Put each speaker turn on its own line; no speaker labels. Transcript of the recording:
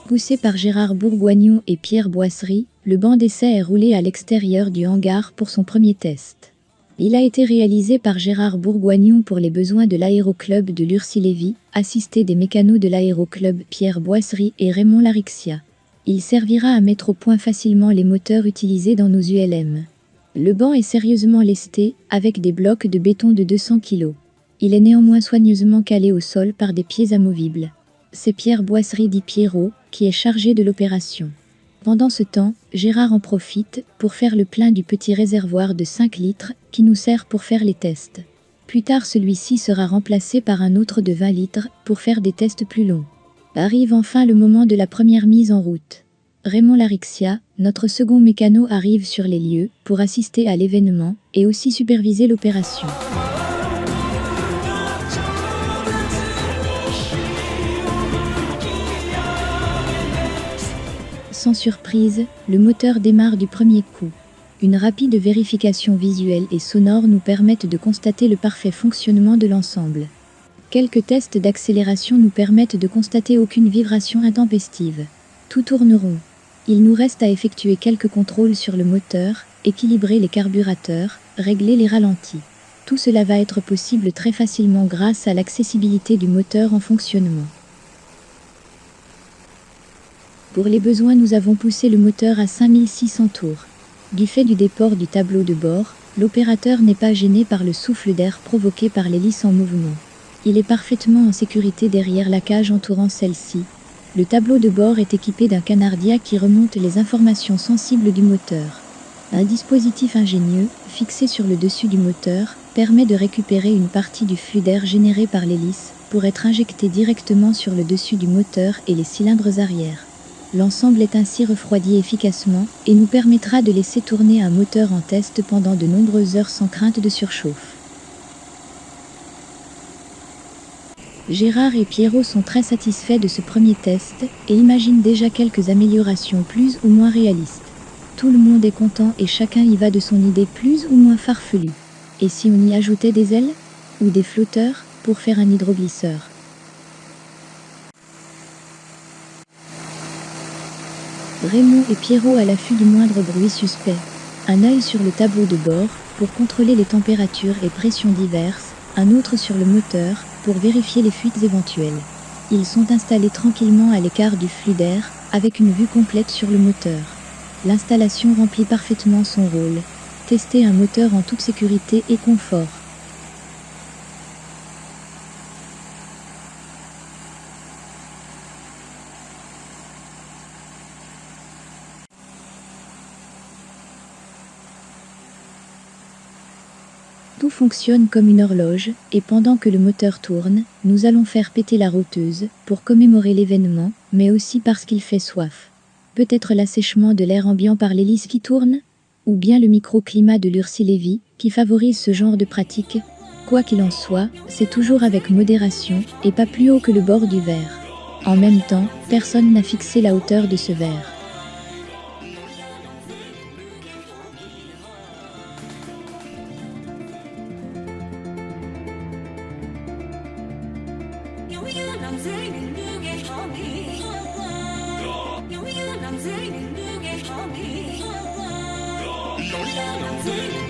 Poussé par Gérard Bourgoignon et Pierre Boisserie, le banc d'essai est roulé à l'extérieur du hangar pour son premier test. Il a été réalisé par Gérard Bourgoignon pour les besoins de l'aéroclub de Lurcy-Lévis, assisté des mécanos de l'aéroclub Pierre Boisserie et Raymond Larixia. Il servira à mettre au point facilement les moteurs utilisés dans nos ULM. Le banc est sérieusement lesté, avec des blocs de béton de 200 kg. Il est néanmoins soigneusement calé au sol par des pieds amovibles. C'est Pierre Boisserie dit Pierrot, qui est chargé de l'opération. Pendant ce temps, Gérard en profite pour faire le plein du petit réservoir de 5 litres qui nous sert pour faire les tests. Plus tard, celui-ci sera remplacé par un autre de 20 litres pour faire des tests plus longs. Arrive enfin le moment de la première mise en route. Raymond Larixia, notre second mécano, arrive sur les lieux pour assister à l'événement et aussi superviser l'opération. Sans surprise, le moteur démarre du premier coup. Une rapide vérification visuelle et sonore nous permettent de constater le parfait fonctionnement de l'ensemble. Quelques tests d'accélération nous permettent de constater aucune vibration intempestive. Tout tourne rond. Il nous reste à effectuer quelques contrôles sur le moteur, équilibrer les carburateurs, régler les ralentis. Tout cela va être possible très facilement grâce à l'accessibilité du moteur en fonctionnement. Pour les besoins, nous avons poussé le moteur à 5600 tours. Du fait du déport du tableau de bord, l'opérateur n'est pas gêné par le souffle d'air provoqué par l'hélice en mouvement. Il est parfaitement en sécurité derrière la cage entourant celle-ci. Le tableau de bord est équipé d'un canardia qui remonte les informations sensibles du moteur. Un dispositif ingénieux, fixé sur le dessus du moteur, permet de récupérer une partie du flux d'air généré par l'hélice pour être injecté directement sur le dessus du moteur et les cylindres arrière. L'ensemble est ainsi refroidi efficacement et nous permettra de laisser tourner un moteur en test pendant de nombreuses heures sans crainte de surchauffe. Gérard et Pierrot sont très satisfaits de ce premier test et imaginent déjà quelques améliorations plus ou moins réalistes. Tout le monde est content et chacun y va de son idée plus ou moins farfelue. Et si on y ajoutait des ailes ou des flotteurs pour faire un hydroglisseur? Raymond et Pierrot à l'affût du moindre bruit suspect. Un œil sur le tableau de bord pour contrôler les températures et pressions diverses, un autre sur le moteur pour vérifier les fuites éventuelles. Ils sont installés tranquillement à l'écart du flux d'air, avec une vue complète sur le moteur. L'installation remplit parfaitement son rôle. Tester un moteur en toute sécurité et confort. Tout fonctionne comme une horloge, et pendant que le moteur tourne, nous allons faire péter la roteuse, pour commémorer l'événement, mais aussi parce qu'il fait soif. Peut-être l'assèchement de l'air ambiant par l'hélice qui tourne? Ou bien le microclimat de Lurcy-Lévis, qui favorise ce genre de pratique? Quoi qu'il en soit, c'est toujours avec modération, et pas plus haut que le bord du verre. En même temps, personne n'a fixé la hauteur de ce verre.
I'm